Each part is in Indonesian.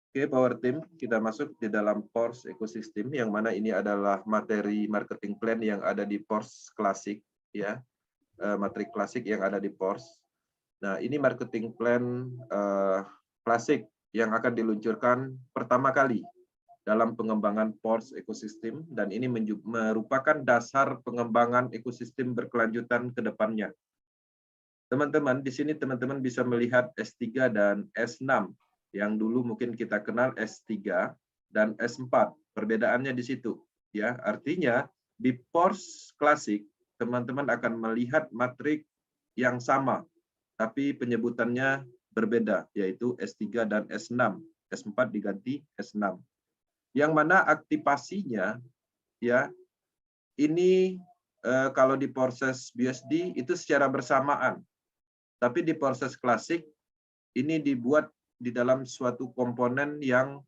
Oke, Power Team, kita masuk di dalam Porsche Ecosystem, yang mana ini adalah materi marketing plan yang ada di Porsche Classic, ya, materi klasik yang ada di Porsche. Nah, ini marketing plan klasik yang akan diluncurkan pertama kali dalam pengembangan Porsche Ecosystem, dan ini merupakan dasar pengembangan ekosistem berkelanjutan ke depannya. Teman-teman, di sini teman-teman bisa melihat S3 dan S6, yang dulu mungkin kita kenal S3 dan S4. Perbedaannya di situ, ya. Artinya di Porsche Classic teman-teman akan melihat matrik yang sama, tapi penyebutannya berbeda, yaitu S3 dan S6. S4 diganti S6. Yang mana aktivasinya, ya, ini kalau di proses BSD itu secara bersamaan. Tapi di proses klasik ini dibuat di dalam suatu komponen yang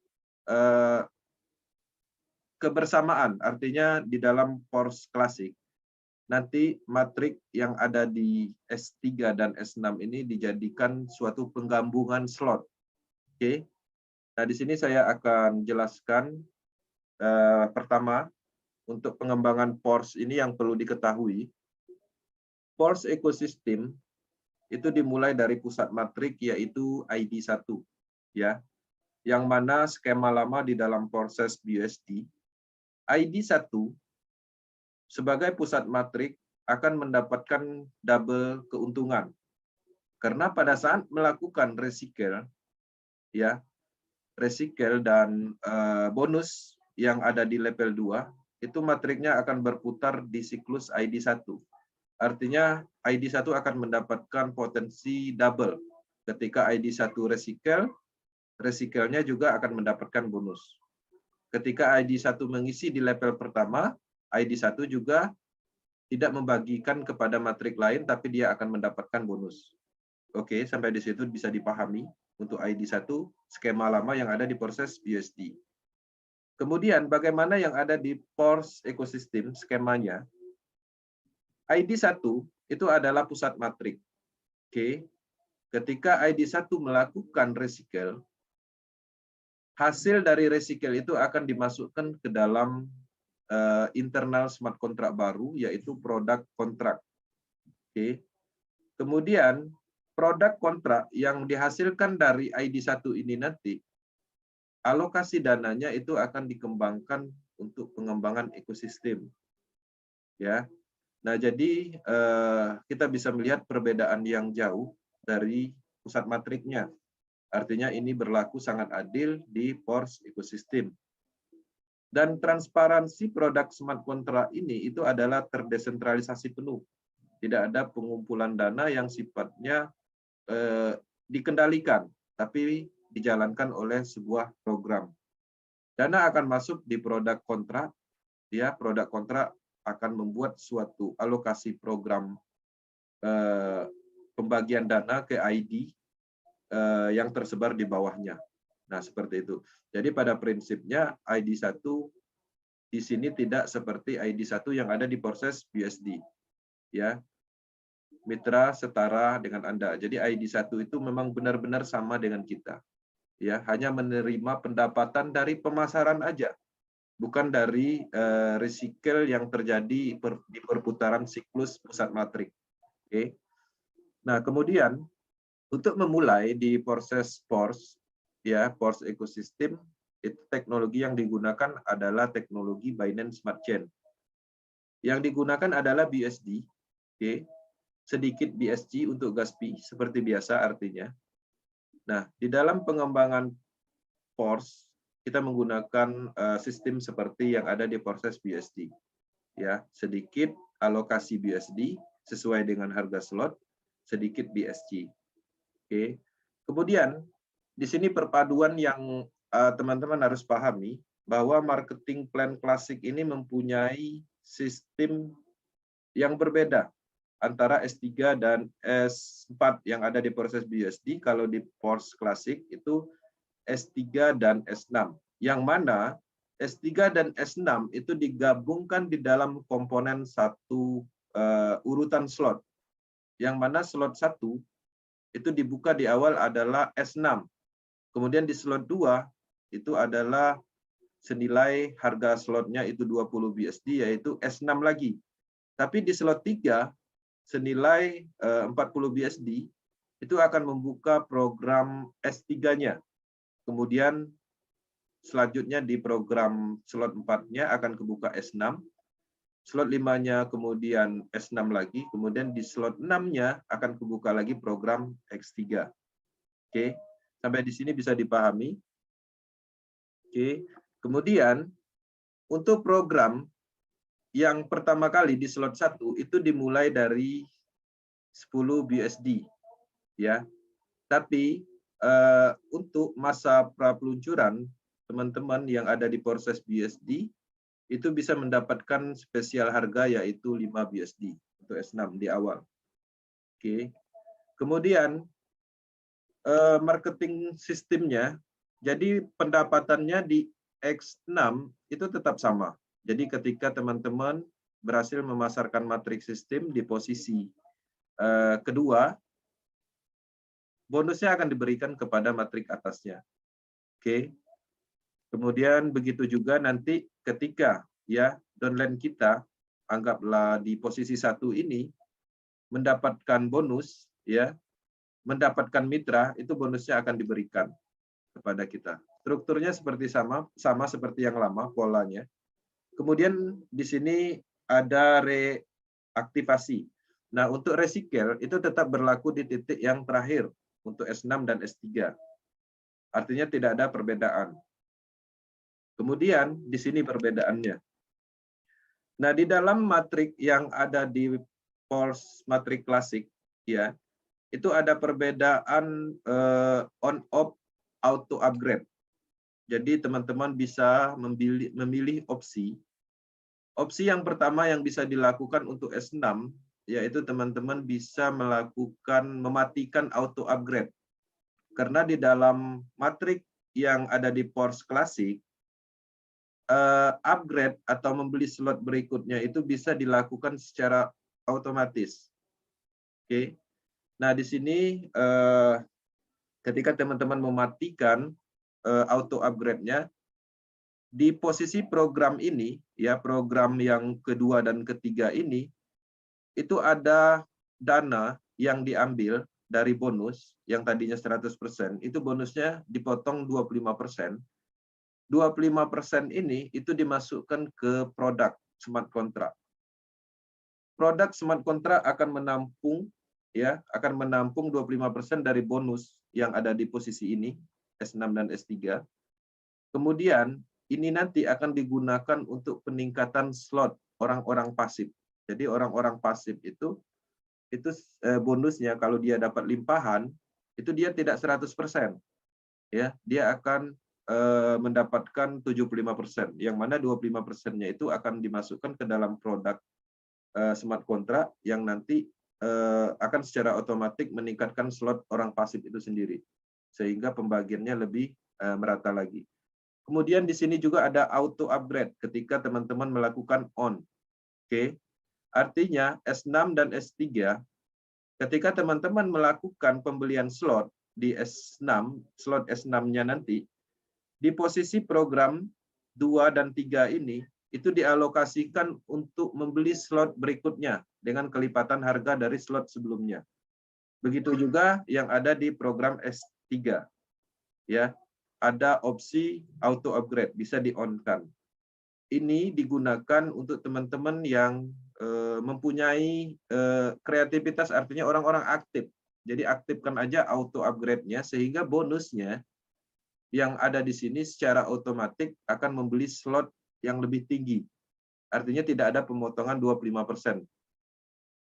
kebersamaan, artinya di dalam Porsche klasik nanti matrik yang ada di S3 dan S6 ini dijadikan suatu penggabungan slot. Oke. Nah, di sini saya akan jelaskan pertama untuk pengembangan Porsche ini yang perlu diketahui. Porsche Ecosystem itu dimulai dari pusat matrik yaitu ID1, ya, yang mana skema lama di dalam proses BUSD, ID1 sebagai pusat matrik akan mendapatkan double keuntungan. Karena pada saat melakukan recycle, ya, recycle dan bonus yang ada di level 2, itu matriknya akan berputar di siklus ID1. Artinya ID1 akan mendapatkan potensi double. Ketika ID1 recycle, recycle-nya juga akan mendapatkan bonus. Ketika ID1 mengisi di level pertama, ID1 juga tidak membagikan kepada matrik lain, tapi dia akan mendapatkan bonus. Oke, sampai di situ bisa dipahami untuk ID1, skema lama yang ada di proses BUSD. Kemudian bagaimana yang ada di Porsche Ecosystem skemanya? ID1 itu adalah pusat matrik. Oke. Ketika ID1 melakukan recycle, hasil dari recycle itu akan dimasukkan ke dalam internal smart contract baru, yaitu produk kontrak. Oke. Kemudian produk kontrak yang dihasilkan dari ID1 ini nanti, alokasi dananya itu akan dikembangkan untuk pengembangan ekosistem. Ya. Nah, jadi kita bisa melihat perbedaan yang jauh dari pusat matriknya. Artinya ini berlaku sangat adil di Porsche Ecosystem. Dan transparansi produk smart contract ini itu adalah terdesentralisasi penuh. Tidak ada pengumpulan dana yang sifatnya dikendalikan, tapi dijalankan oleh sebuah program. Dana akan masuk di produk kontrak, ya, produk kontrak akan membuat suatu alokasi program pembagian dana ke ID yang tersebar di bawahnya. Nah, seperti itu. Jadi pada prinsipnya ID1 di sini tidak seperti ID1 yang ada di proses BUSD. Ya. Mitra setara dengan Anda. Jadi ID1 itu memang benar-benar sama dengan kita. Ya, hanya menerima pendapatan dari pemasaran aja. Bukan dari recycle yang terjadi di perputaran siklus pusat matrik. Oke. Nah, kemudian untuk memulai di proses Porsche, ya, Porsche Ecosystem, itu teknologi yang digunakan adalah teknologi Binance Smart Chain. Yang digunakan adalah BUSD, oke, sedikit BSC untuk gas P, seperti biasa artinya. Nah, di dalam pengembangan Porsche, kita menggunakan sistem seperti yang ada di proses BUSD. Ya, sedikit alokasi BUSD sesuai dengan harga slot, sedikit BSC. Oke. Kemudian di sini perpaduan yang teman-teman harus pahami bahwa marketing plan klasik ini mempunyai sistem yang berbeda antara S3 dan S4 yang ada di proses BUSD. Kalau di Porsche Classic itu S3 dan S6, yang mana S3 dan S6 itu digabungkan di dalam komponen satu urutan slot, yang mana slot 1 itu dibuka di awal adalah S6, kemudian di slot 2 itu adalah senilai harga slotnya itu 20 BSD, yaitu S6 lagi. Tapi di slot 3 senilai 40 BSD itu akan membuka program S3-nya. Kemudian selanjutnya di program slot 4-nya akan kebuka S6. Slot 5-nya kemudian S6 lagi, kemudian di slot 6-nya akan kebuka lagi program X3. Oke, sampai di sini bisa dipahami. Oke, kemudian untuk program yang pertama kali di slot 1 itu dimulai dari 10 BSD, ya. Tapi untuk masa prapeluncuran, teman-teman yang ada di proses BSD itu bisa mendapatkan spesial harga yaitu 5 BSD untuk S6 di awal. Oke. Kemudian marketing sistemnya, jadi pendapatannya di X6 itu tetap sama. Jadi ketika teman-teman berhasil memasarkan matriks sistem di posisi kedua, bonusnya akan diberikan kepada matrik atasnya. Oke. Kemudian begitu juga nanti ketika ya downline kita anggaplah di posisi 1 ini mendapatkan bonus, ya, mendapatkan mitra, itu bonusnya akan diberikan kepada kita. Strukturnya seperti sama seperti yang lama polanya. Kemudian di sini ada reaktivasi. Nah, untuk recycle itu tetap berlaku di titik yang terakhir untuk S6 dan S3. Artinya tidak ada perbedaan. Kemudian di sini perbedaannya. Nah, di dalam matrik yang ada di Pulse matrik klasik, ya, itu ada perbedaan on-off auto upgrade. Jadi teman-teman bisa memilih opsi. Opsi yang pertama yang bisa dilakukan untuk S6, yaitu teman-teman bisa mematikan auto upgrade. Karena di dalam matrik yang ada di Pulse klasik, upgrade atau membeli slot berikutnya itu bisa dilakukan secara otomatis. Oke. Nah, di sini ketika teman-teman mematikan auto upgrade-nya, di posisi program ini, ya program yang kedua dan ketiga ini, itu ada dana yang diambil dari bonus yang tadinya 100%, itu bonusnya dipotong 25%. 25% ini itu dimasukkan ke produk smart contract. Produk smart contract akan menampung 25% dari bonus yang ada di posisi ini, S6 dan S3. Kemudian ini nanti akan digunakan untuk peningkatan slot orang-orang pasif. Jadi orang-orang pasif itu bonusnya kalau dia dapat limpahan, itu dia tidak 100%. Ya, dia akan mendapatkan 75%, yang mana 25%-nya itu akan dimasukkan ke dalam produk smart contract yang nanti akan secara otomatis meningkatkan slot orang pasif itu sendiri, sehingga pembagiannya lebih merata lagi. Kemudian di sini juga ada auto upgrade ketika teman-teman melakukan on. Oke. Artinya S6 dan S3 ketika teman-teman melakukan pembelian slot di S6, slot S6-nya nanti di posisi program 2 dan 3 ini, itu dialokasikan untuk membeli slot berikutnya dengan kelipatan harga dari slot sebelumnya. Begitu juga yang ada di program S3. Ya, ada opsi auto upgrade, bisa di-on-kan. Ini digunakan untuk teman-teman yang mempunyai kreativitas, artinya orang-orang aktif. Jadi aktifkan aja auto upgrade-nya, sehingga bonusnya yang ada di sini secara otomatis akan membeli slot yang lebih tinggi. Artinya tidak ada pemotongan 25%.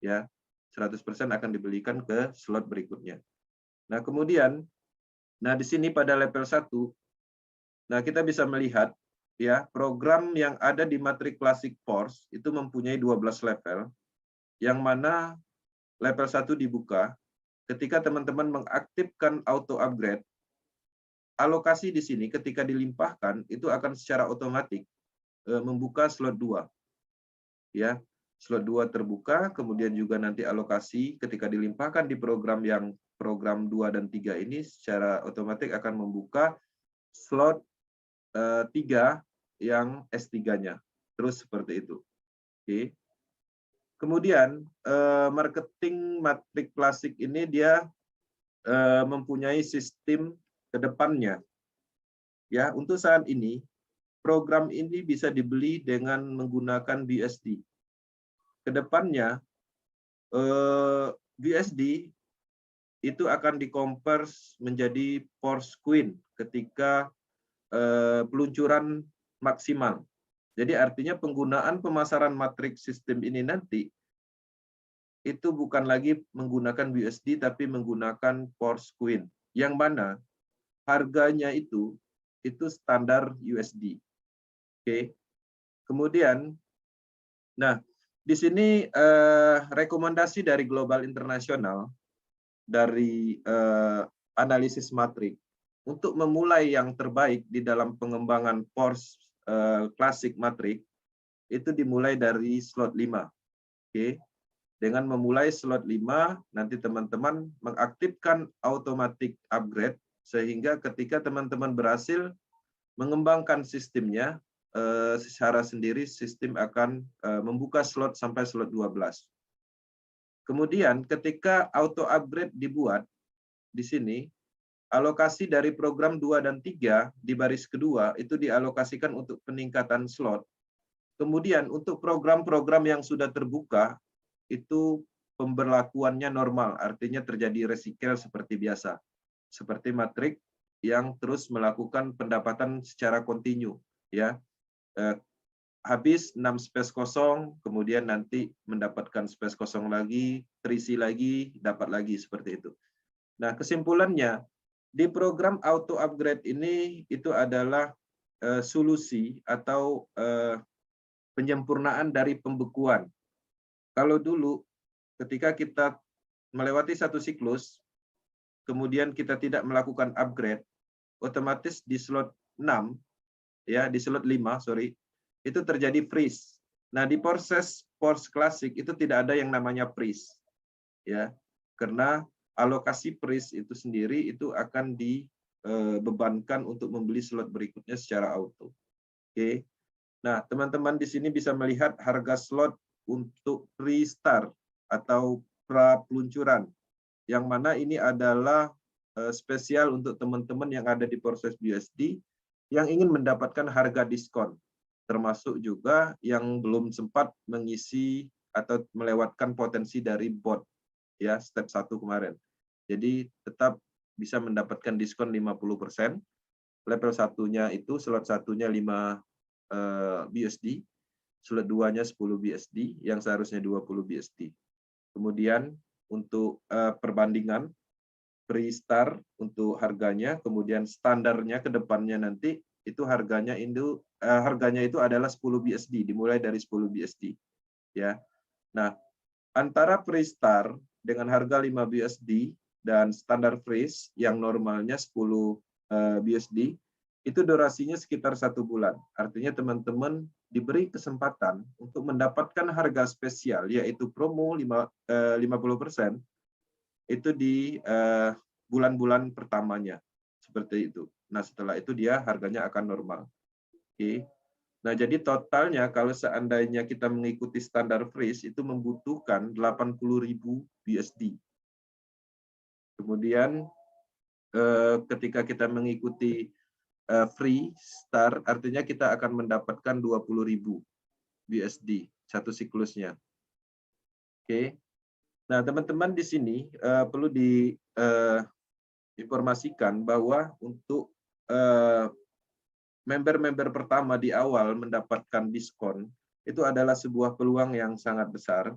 Ya, 100% akan dibelikan ke slot berikutnya. Nah, kemudian di sini pada level 1, nah kita bisa melihat ya, program yang ada di matrik klasik Pulse itu mempunyai 12 level, yang mana level 1 dibuka ketika teman-teman mengaktifkan auto upgrade. Alokasi di sini ketika dilimpahkan itu akan secara otomatis membuka slot 2. Ya, slot 2 terbuka, kemudian juga nanti alokasi ketika dilimpahkan di program 2 dan 3 ini secara otomatis akan membuka slot 3 yang S3-nya. Terus seperti itu. Oke. Kemudian marketing matrik klasik ini dia mempunyai sistem ke depannya. Ya, untuk saat ini program ini bisa dibeli dengan menggunakan BUSD. Kedepannya BUSD itu akan dikonvers menjadi Force Queen ketika peluncuran maksimal. Jadi artinya penggunaan pemasaran matrik sistem ini nanti itu bukan lagi menggunakan BUSD tapi menggunakan Force Queen, yang mana harganya itu standar USD. Oke. Kemudian, nah di sini rekomendasi dari Global International dari analisis matrik untuk memulai yang terbaik di dalam pengembangan Force klasik matrik itu dimulai dari slot 5. Oke. Dengan memulai slot 5, nanti teman-teman mengaktifkan automatic upgrade sehingga ketika teman-teman berhasil mengembangkan sistemnya secara sendiri, sistem akan membuka slot sampai slot 12. Kemudian ketika auto upgrade dibuat di sini, alokasi dari program 2 dan 3 di baris kedua itu dialokasikan untuk peningkatan slot. Kemudian untuk program-program yang sudah terbuka itu pemberlakuannya normal, artinya terjadi recycle seperti biasa. Seperti matrik yang terus melakukan pendapatan secara kontinu, ya. Habis 6 space kosong, kemudian nanti mendapatkan space kosong lagi, terisi lagi, dapat lagi seperti itu. Nah, kesimpulannya di program auto upgrade ini itu adalah solusi atau penyempurnaan dari pembekuan. Kalau dulu ketika kita melewati satu siklus, kemudian kita tidak melakukan upgrade, otomatis di slot 6, ya di slot 5, sorry, itu terjadi freeze. Nah, di proses Force Classic itu tidak ada yang namanya freeze. Ya, karena alokasi freeze itu sendiri itu akan dibebankan untuk membeli slot berikutnya secara auto. Oke. Nah, teman-teman di sini bisa melihat harga slot untuk pre-start atau pra peluncuran, yang mana ini adalah spesial untuk teman-teman yang ada di proses BUSD yang ingin mendapatkan harga diskon, termasuk juga yang belum sempat mengisi atau melewatkan potensi dari bot, ya step 1 kemarin. Jadi tetap bisa mendapatkan diskon 50%. Level 1-nya itu slot 1-nya 5 BUSD, slot 2-nya 10 BUSD yang seharusnya 20 BUSD. Kemudian untuk perbandingan pre-start untuk harganya, kemudian standarnya ke depannya nanti itu harganya itu adalah 10 BUSD, dimulai dari 10 BUSD, ya. Nah, antara pre-start dengan harga 5 BUSD dan standar freeze yang normalnya 10 BUSD itu durasinya sekitar 1 bulan. Artinya teman-teman diberi kesempatan untuk mendapatkan harga spesial, yaitu promo 50%, itu di bulan-bulan pertamanya. Seperti itu. Nah, setelah itu dia harganya akan normal. Oke. Nah, jadi totalnya kalau seandainya kita mengikuti standar freeze itu membutuhkan 80.000 BUSD. Kemudian ketika kita mengikuti free start, artinya kita akan mendapatkan 20.000 BUSD satu siklusnya. Oke. Nah, teman-teman di sini perlu diinformasikan bahwa untuk member-member pertama di awal mendapatkan diskon itu adalah sebuah peluang yang sangat besar,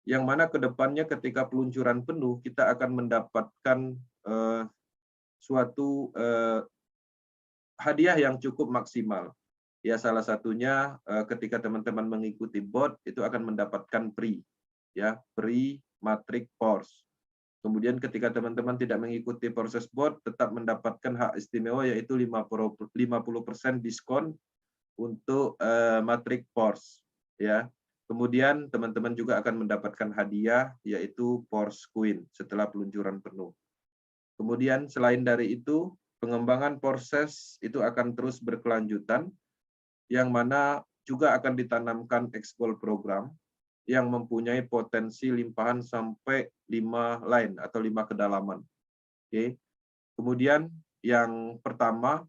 yang mana ke depannya ketika peluncuran penuh kita akan mendapatkan suatu hadiah yang cukup maksimal. Ya, salah satunya ketika teman-teman mengikuti bot itu akan mendapatkan free, ya, free matrik Force. Kemudian ketika teman-teman tidak mengikuti proses bot tetap mendapatkan hak istimewa yaitu 50% diskon untuk matrik Force, ya. Kemudian teman-teman juga akan mendapatkan hadiah yaitu Force Queen setelah peluncuran penuh. Kemudian selain dari itu, pengembangan proses itu akan terus berkelanjutan, yang mana juga akan ditanamkan ekspor program yang mempunyai potensi limpahan sampai 5 line atau 5 kedalaman. Oke. Kemudian yang pertama,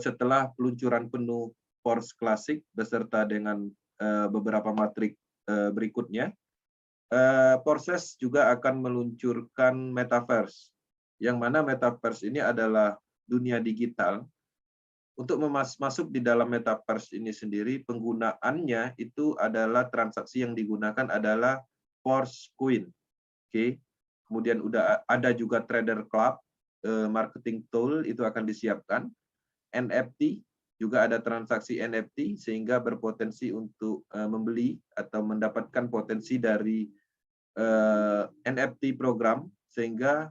setelah peluncuran penuh Force Classic beserta dengan beberapa matrik berikutnya, Proses juga akan meluncurkan Metaverse, yang mana Metaverse ini adalah dunia digital. Untuk masuk di dalam Metaverse ini sendiri, penggunaannya itu adalah transaksi yang digunakan adalah Force Coin. Oke. Kemudian udah ada juga Trader Club, marketing tool itu akan disiapkan. NFT, juga ada transaksi NFT sehingga berpotensi untuk membeli atau mendapatkan potensi dari NFT program, sehingga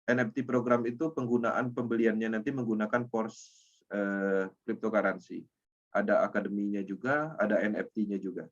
NFT program itu penggunaan pembeliannya nanti menggunakan Force cryptocurrency. Ada akademinya juga, ada NFT-nya juga.